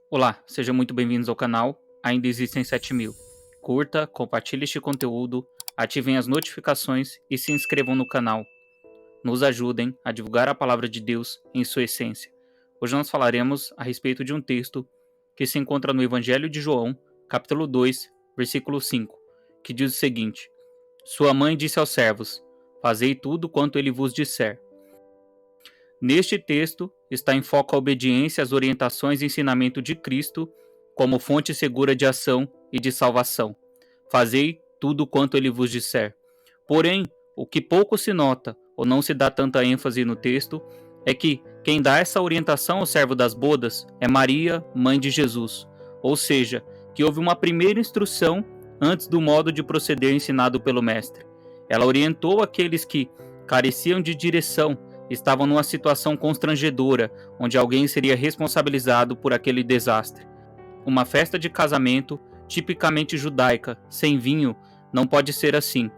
Olá, sejam muito bem-vindos ao canal. Ainda existem 7.000. Curta, compartilhe este conteúdo, ativem as notificações e se inscrevam no canal. Nos ajudem a divulgar a palavra de Deus em sua essência. Hoje nós falaremos a respeito de um texto que se encontra no Evangelho de João, capítulo 2, versículo 5, que diz o seguinte: Sua mãe disse aos servos: Fazei tudo quanto ele vos disser. Neste texto está em foco a obediência às orientações e ensinamento de Cristo como fonte segura de ação e de salvação. Fazei tudo quanto ele vos disser. Porém, o que pouco se nota ou não se dá tanta ênfase no texto é que quem dá essa orientação ao servo das bodas é Maria, mãe de Jesus. Ou seja, que houve uma primeira instrução antes do modo de proceder ensinado pelo mestre. Ela orientou aqueles que careciam de direção, estavam numa situação constrangedora, onde alguém seria responsabilizado por aquele desastre. Uma festa de casamento, tipicamente judaica, sem vinho, não pode ser assim.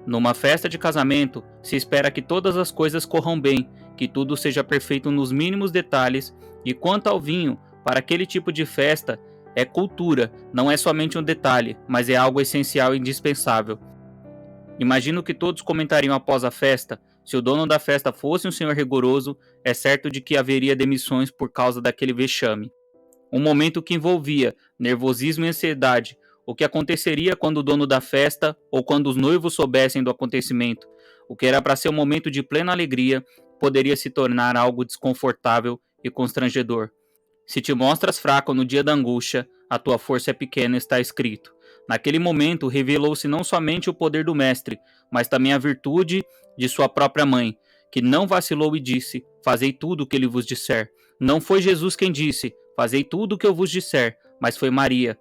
Numa festa de casamento, se espera que todas as coisas corram bem, que tudo seja perfeito nos mínimos detalhes, e quanto ao vinho, para aquele tipo de festa, é cultura, não é somente um detalhe, mas é algo essencial e indispensável. Imagino que todos comentariam após a festa: se o dono da festa fosse um senhor rigoroso, é certo de que haveria demissões por causa daquele vexame. Um momento que envolvia nervosismo e ansiedade. O que aconteceria quando o dono da festa ou quando os noivos soubessem do acontecimento? O que era para ser um momento de plena alegria poderia se tornar algo desconfortável e constrangedor. Se te mostras fraco no dia da angústia, a tua força é pequena, está escrito. Naquele momento, revelou-se não somente o poder do mestre, mas também a virtude de sua própria mãe, que não vacilou e disse: Fazei tudo o que ele vos disser. Não foi Jesus quem disse: Fazei tudo o que eu vos disser, mas foi Maria.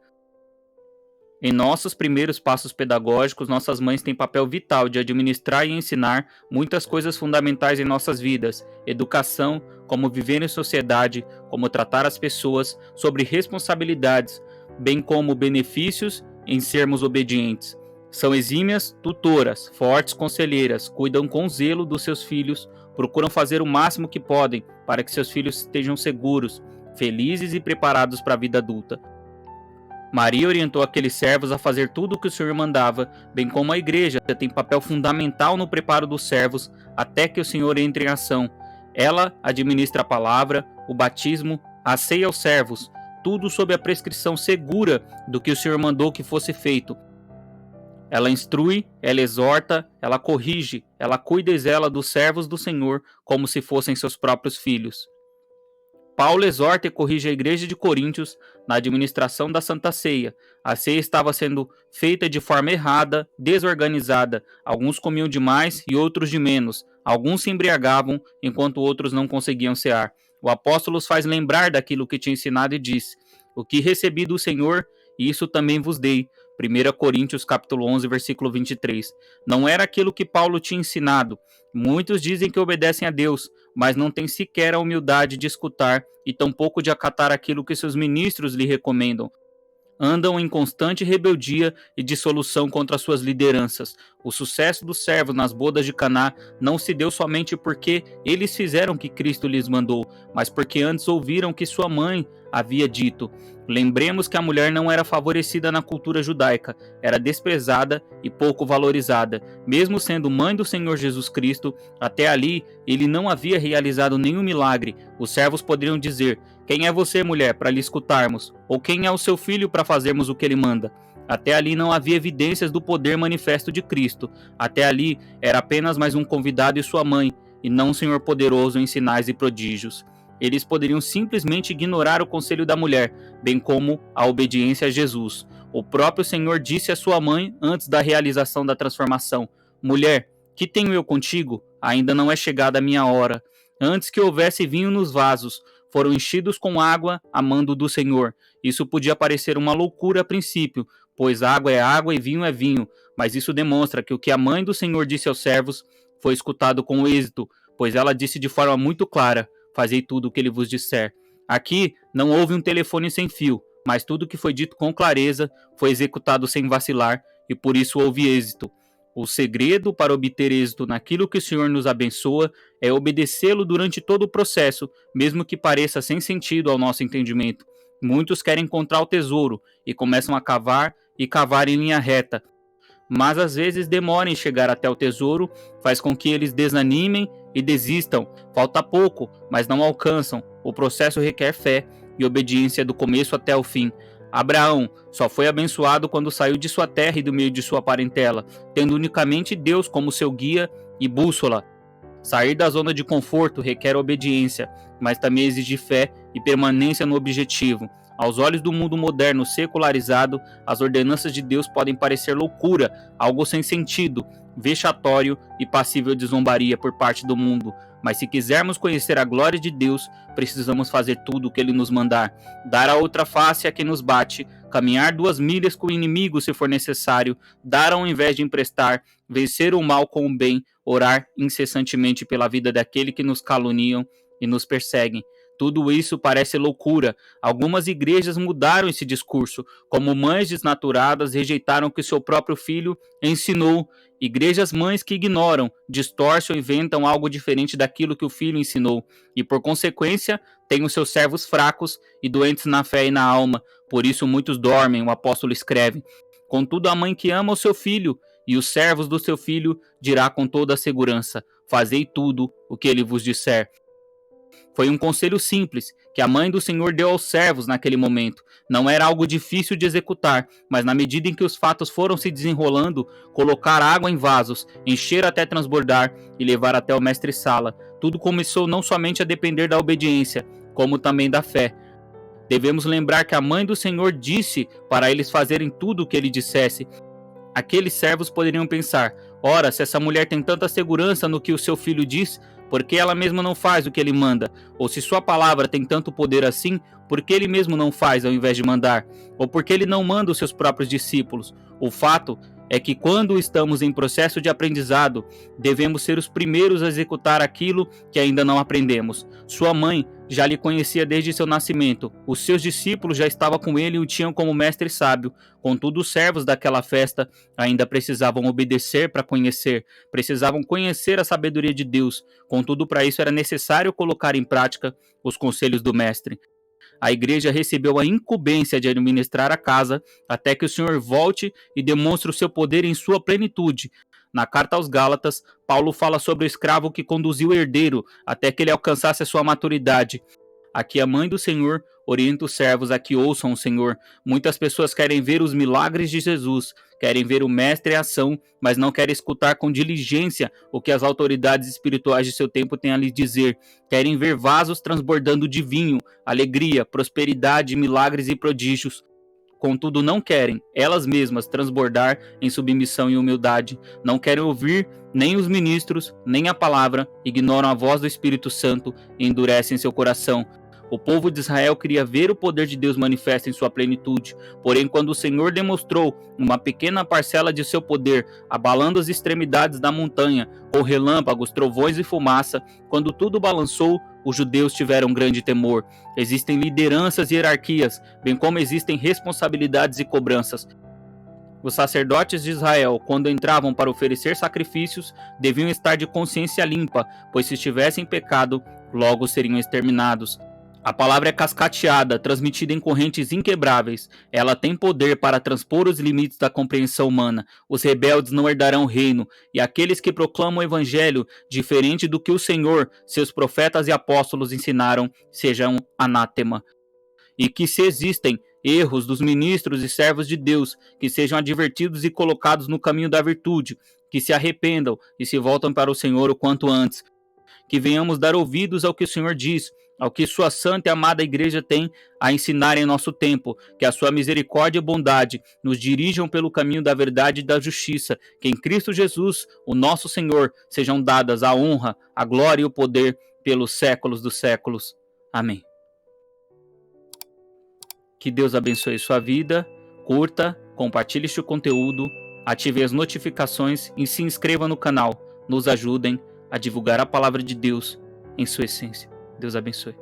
Em nossos primeiros passos pedagógicos, nossas mães têm papel vital de administrar e ensinar muitas coisas fundamentais em nossas vidas: educação, como viver em sociedade, como tratar as pessoas, sobre responsabilidades, bem como benefícios em sermos obedientes. São exímias tutoras, fortes conselheiras, cuidam com zelo dos seus filhos, procuram fazer o máximo que podem para que seus filhos estejam seguros, felizes e preparados para a vida adulta. Maria orientou aqueles servos a fazer tudo o que o Senhor mandava, bem como a igreja tem papel fundamental no preparo dos servos até que o Senhor entre em ação. Ela administra a palavra, o batismo, a ceia aos servos, tudo sob a prescrição segura do que o Senhor mandou que fosse feito. Ela instrui, ela exorta, ela corrige, ela cuida e zela dos servos do Senhor como se fossem seus próprios filhos. Paulo exorta e corrige a igreja de Coríntios na administração da Santa Ceia. A ceia estava sendo feita de forma errada, desorganizada. Alguns comiam demais e outros de menos. Alguns se embriagavam, enquanto outros não conseguiam cear. O apóstolo os faz lembrar daquilo que tinha ensinado e diz: O que recebi do Senhor, isso também vos dei. 1 Coríntios capítulo 11, versículo 23. Não era aquilo que Paulo tinha ensinado. Muitos dizem que obedecem a Deus, mas não têm sequer a humildade de escutar e tampouco de acatar aquilo que seus ministros lhe recomendam. Andam em constante rebeldia e dissolução contra suas lideranças. O sucesso dos servos nas bodas de Caná não se deu somente porque eles fizeram o que Cristo lhes mandou, mas porque antes ouviram que sua mãe havia dito. Lembremos que a mulher não era favorecida na cultura judaica, era desprezada e pouco valorizada. Mesmo sendo mãe do Senhor Jesus Cristo, até ali ele não havia realizado nenhum milagre. Os servos poderiam dizer: Quem é você, mulher, para lhe escutarmos? Ou quem é o seu filho para fazermos o que ele manda? Até ali não havia evidências do poder manifesto de Cristo. Até ali era apenas mais um convidado e sua mãe, e não um Senhor poderoso em sinais e prodígios. Eles poderiam simplesmente ignorar o conselho da mulher, bem como a obediência a Jesus. O próprio Senhor disse à sua mãe antes da realização da transformação: Mulher, que tenho eu contigo? Ainda não é chegada a minha hora. Antes que houvesse vinho nos vasos, foram enchidos com água a mando do Senhor. Isso podia parecer uma loucura a princípio, pois água é água e vinho é vinho, mas isso demonstra que o que a mãe do Senhor disse aos servos foi escutado com êxito, pois ela disse de forma muito clara: Fazei tudo o que ele vos disser. Aqui não houve um telefone sem fio, mas tudo que foi dito com clareza foi executado sem vacilar e por isso houve êxito. O segredo para obter êxito naquilo que o Senhor nos abençoa é obedecê-lo durante todo o processo, mesmo que pareça sem sentido ao nosso entendimento. Muitos querem encontrar o tesouro e começam a cavar e cavar em linha reta, mas às vezes demora em chegar até o tesouro, faz com que eles desanimem e desistam. Falta pouco, mas não alcançam. O processo requer fé e obediência do começo até o fim. Abraão só foi abençoado quando saiu de sua terra e do meio de sua parentela, tendo unicamente Deus como seu guia e bússola. Sair da zona de conforto requer obediência, mas também exige fé e permanência no objetivo. Aos olhos do mundo moderno secularizado, as ordenanças de Deus podem parecer loucura, algo sem sentido, vexatório e passível de zombaria por parte do mundo. Mas se quisermos conhecer a glória de Deus, precisamos fazer tudo o que Ele nos mandar, dar a outra face a quem nos bate, caminhar 2 milhas com o inimigo se for necessário, dar ao invés de emprestar, vencer o mal com o bem, orar incessantemente pela vida daquele que nos caluniam e nos perseguem. Tudo isso parece loucura. Algumas igrejas mudaram esse discurso, como mães desnaturadas rejeitaram o que seu próprio filho ensinou. Igrejas mães que ignoram, distorcem ou inventam algo diferente daquilo que o filho ensinou, e por consequência têm os seus servos fracos e doentes na fé e na alma. Por isso muitos dormem, o apóstolo escreve. Contudo, a mãe que ama o seu filho e os servos do seu filho dirá com toda a segurança: fazei tudo o que ele vos disser. Foi um conselho simples que a mãe do Senhor deu aos servos naquele momento. Não era algo difícil de executar, mas na medida em que os fatos foram se desenrolando, colocar água em vasos, encher até transbordar e levar até o mestre-sala. Tudo começou não somente a depender da obediência, como também da fé. Devemos lembrar que a mãe do Senhor disse para eles fazerem tudo o que ele dissesse. Aqueles servos poderiam pensar: ora, se essa mulher tem tanta segurança no que o seu filho diz, por que ela mesma não faz o que ele manda? Ou se sua palavra tem tanto poder assim, por que ele mesmo não faz ao invés de mandar? Ou por que ele não manda os seus próprios discípulos? O fato é que quando estamos em processo de aprendizado, devemos ser os primeiros a executar aquilo que ainda não aprendemos. Sua mãe já lhe conhecia desde seu nascimento. Os seus discípulos já estavam com ele e o tinham como mestre sábio. Contudo, os servos daquela festa ainda precisavam obedecer para conhecer, precisavam conhecer a sabedoria de Deus. Contudo, para isso era necessário colocar em prática os conselhos do mestre. A igreja recebeu a incumbência de administrar a casa até que o Senhor volte e demonstre o seu poder em sua plenitude. Na carta aos Gálatas, Paulo fala sobre o escravo que conduziu o herdeiro até que ele alcançasse a sua maturidade. Aqui a mãe do Senhor orienta os servos a que ouçam o Senhor. Muitas pessoas querem ver os milagres de Jesus, querem ver o Mestre em ação, mas não querem escutar com diligência o que as autoridades espirituais de seu tempo têm a lhes dizer. Querem ver vasos transbordando de vinho, alegria, prosperidade, milagres e prodígios. Contudo, não querem, elas mesmas, transbordar em submissão e humildade. Não querem ouvir nem os ministros, nem a palavra, ignoram a voz do Espírito Santo e endurecem seu coração. O povo de Israel queria ver o poder de Deus manifesto em sua plenitude. Porém, quando o Senhor demonstrou uma pequena parcela de seu poder, abalando as extremidades da montanha, com relâmpagos, trovões e fumaça, quando tudo balançou, os judeus tiveram grande temor. Existem lideranças e hierarquias, bem como existem responsabilidades e cobranças. Os sacerdotes de Israel, quando entravam para oferecer sacrifícios, deviam estar de consciência limpa, pois se estivessem em pecado, logo seriam exterminados. A palavra é cascateada, transmitida em correntes inquebráveis. Ela tem poder para transpor os limites da compreensão humana. Os rebeldes não herdarão o reino, e aqueles que proclamam o evangelho, diferente do que o Senhor, seus profetas e apóstolos ensinaram, sejam anátema. E que se existem erros dos ministros e servos de Deus, que sejam advertidos e colocados no caminho da virtude, que se arrependam e se voltem para o Senhor o quanto antes. Que venhamos dar ouvidos ao que o Senhor diz, ao que sua santa e amada igreja tem a ensinar em nosso tempo, que a sua misericórdia e bondade nos dirijam pelo caminho da verdade e da justiça, que em Cristo Jesus, o nosso Senhor, sejam dadas a honra, a glória e o poder pelos séculos dos séculos. Amém. Que Deus abençoe sua vida, curta, compartilhe este conteúdo, ative as notificações e se inscreva no canal. Nos ajudem a divulgar a palavra de Deus em sua essência. Deus abençoe.